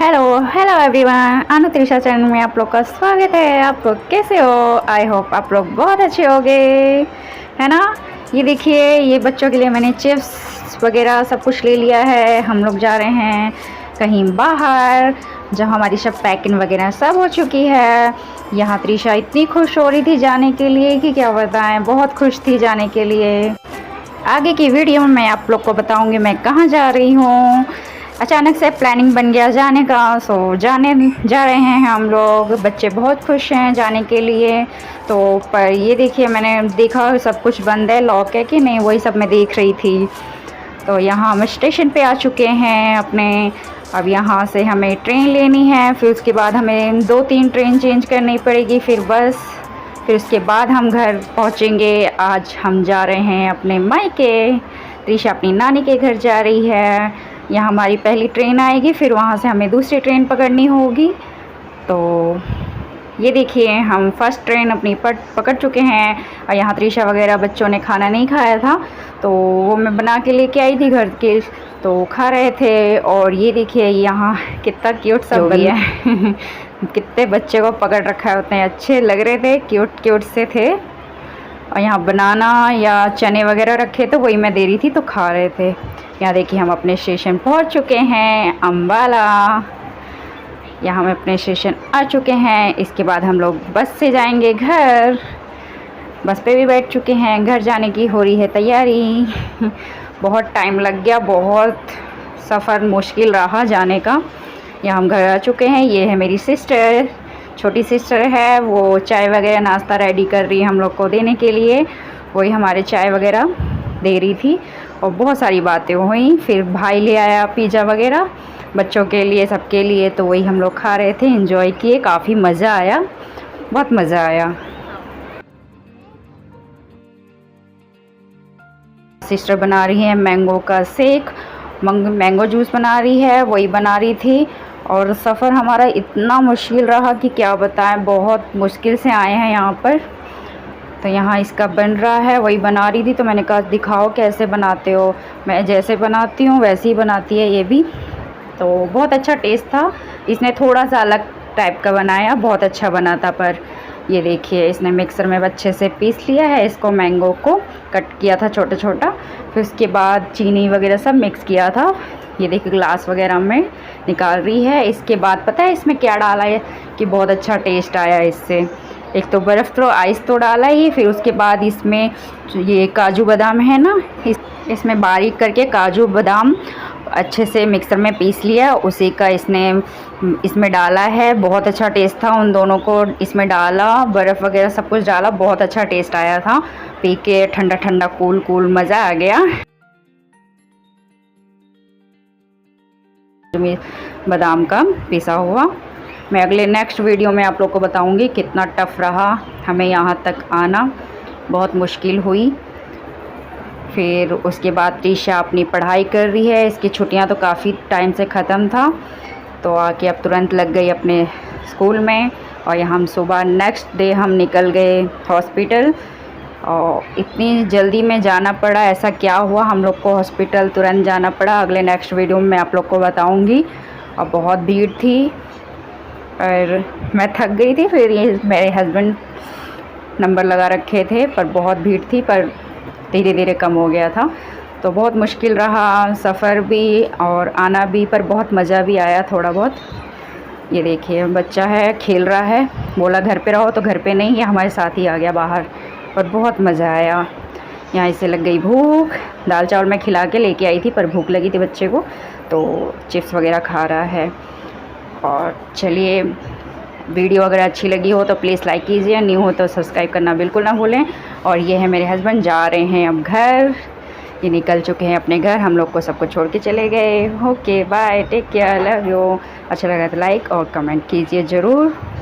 Hello hello everyone, अनु Trisha channel में आप लोग का स्वागत है। आप लोग कैसे हो? आई होप आप लोग बहुत अच्छे होंगे, है ना। ये देखिए, ये बच्चों के लिए मैंने चिप्स वगैरह सब कुछ ले लिया है। हम लोग जा रहे हैं कहीं बाहर, जहाँ हमारी सब पैकिंग वगैरह सब हो चुकी है। यहाँ त्रिशा इतनी खुश हो रही थी जाने के लिए कि क्या बताएं, बहुत खुश थी जाने के लिए। आगे की वीडियो में मैं आप लोग को बताऊँगी मैं कहाँ जा रही हूँ। अचानक से प्लानिंग बन गया जाने का, सो जाने जा रहे हैं हम लोग। बच्चे बहुत खुश हैं जाने के लिए। तो पर ये देखिए, मैंने देखा सब कुछ बंद है, लॉक है कि नहीं, वही सब मैं देख रही थी। तो यहाँ हम स्टेशन पे आ चुके हैं अपने। अब यहाँ से हमें ट्रेन लेनी है, फिर उसके बाद हमें 2-3 ट्रेन चेंज करनी पड़ेगी, फिर बस, फिर उसके बाद हम घर पहुँचेंगे। आज हम जा रहे हैं अपने मायके। त्रिशा अपनी नानी के घर जा रही है। यहाँ हमारी पहली ट्रेन आएगी, फिर वहाँ से हमें दूसरी ट्रेन पकड़नी होगी। तो ये देखिए, हम फर्स्ट ट्रेन अपनी पकड़ चुके हैं। और यहाँ त्रिशा वगैरह बच्चों ने खाना नहीं खाया था, तो वो मैं बना के लेके आई थी घर के, तो खा रहे थे। और ये देखिए, यहाँ कितना क्यूट सब भी है कितने बच्चे को पकड़ रखा है, उतने अच्छे लग रहे थे, क्यूट क्यूट से थे। और यहाँ बनाना या चने वगैरह रखे तो वही मैं दे रही थी, तो खा रहे थे। यहाँ देखिए, हम अपने स्टेशन पहुँच चुके हैं, अम्बाला। यहाँ हम अपने स्टेशन आ चुके हैं। इसके बाद हम लोग बस से जाएंगे घर। बस पे भी बैठ चुके हैं, घर जाने की हो रही है तैयारी बहुत टाइम लग गया, बहुत सफ़र मुश्किल रहा जाने का। यहाँ हम घर आ चुके हैं। ये है मेरी सिस्टर, छोटी सिस्टर है, वो चाय वगैरह नाश्ता रेडी कर रही है हम लोग को देने के लिए। वही हमारे चाय वगैरह दे रही थी और बहुत सारी बातें हुई। फिर भाई ले आया पिज़्ज़ा वगैरह बच्चों के लिए, सबके लिए, तो वही हम लोग खा रहे थे, एंजॉय किए, काफ़ी मज़ा आया, बहुत मज़ा आया। सिस्टर बना रही है मैंगो का शेक, मैंगो जूस बना रही है, वही बना रही थी। और सफ़र हमारा इतना मुश्किल रहा कि क्या बताएं, बहुत मुश्किल से आए हैं यहाँ पर। तो यहाँ इसका बन रहा है, वही बना रही थी, तो मैंने कहा दिखाओ कैसे बनाते हो। मैं जैसे बनाती हूँ वैसे ही बनाती है ये भी। तो बहुत अच्छा टेस्ट था। इसने थोड़ा सा अलग टाइप का बनाया, बहुत अच्छा बना था। पर ये देखिए, इसने मिक्सर में अच्छे से पीस लिया है इसको, मैंगो को कट किया था छोटा छोटा, फिर उसके बाद चीनी वगैरह सब मिक्स किया था। ये देखिए, ग्लास वगैरह में निकाल रही है। इसके बाद पता है इसमें क्या डाला है कि बहुत अच्छा टेस्ट आया इससे। एक तो बर्फ़ तो आइस तो डाला ही, फिर उसके बाद इसमें ये काजू बादाम है ना, इसमें बारीक करके काजू बादाम अच्छे से मिक्सर में पीस लिया, उसी का इसमें डाला है। बहुत अच्छा टेस्ट था, उन दोनों को इसमें डाला, बर्फ़ वगैरह सब कुछ डाला, बहुत अच्छा टेस्ट आया था। पी के ठंडा ठंडा कूल कूल मज़ा आ गया। बादाम का पिसा हुआ। मैं अगले नेक्स्ट वीडियो में आप लोग को बताऊंगी कितना टफ़ रहा हमें यहाँ तक आना, बहुत मुश्किल हुई। फिर उसके बाद त्रिशा अपनी पढ़ाई कर रही है, इसकी छुट्टियाँ तो काफ़ी टाइम से ख़त्म था, तो आके अब तुरंत लग गई अपने स्कूल में। और यहाँ हम सुबह नेक्स्ट डे हम निकल गए हॉस्पिटल, और इतनी जल्दी में जाना पड़ा, ऐसा क्या हुआ हम लोग को हॉस्पिटल तुरंत जाना पड़ा, अगले नेक्स्ट वीडियो में मैं आप लोग को बताऊंगी। और बहुत भीड़ थी और मैं थक गई थी। फिर ये मेरे हस्बैंड नंबर लगा रखे थे, पर बहुत भीड़ थी, पर धीरे धीरे कम हो गया था। तो बहुत मुश्किल रहा सफ़र भी और आना भी, पर बहुत मज़ा भी आया थोड़ा बहुत। ये देखिए, बच्चा है, खेल रहा है, बोला घर पे रहो, तो घर पे नहीं, ये हमारे साथ ही आ गया बाहर, और बहुत मज़ा आया। यहाँ इसे लग गई भूख, दाल चावल मैं खिला के लेके आई थी, पर भूख लगी थी बच्चे को, तो चिप्स वगैरह खा रहा है। और चलिए, वीडियो अगर अच्छी लगी हो तो प्लीज़ लाइक कीजिए, न्यू हो तो सब्सक्राइब करना बिल्कुल ना भूलें। और ये है मेरे हस्बैंड, जा रहे हैं अब घर, ये निकल चुके हैं अपने घर, हम लोग को सबको छोड़ के चले गए। Okay bye, take care, love you. अच्छा लगा तो लाइक और कमेंट कीजिए ज़रूर।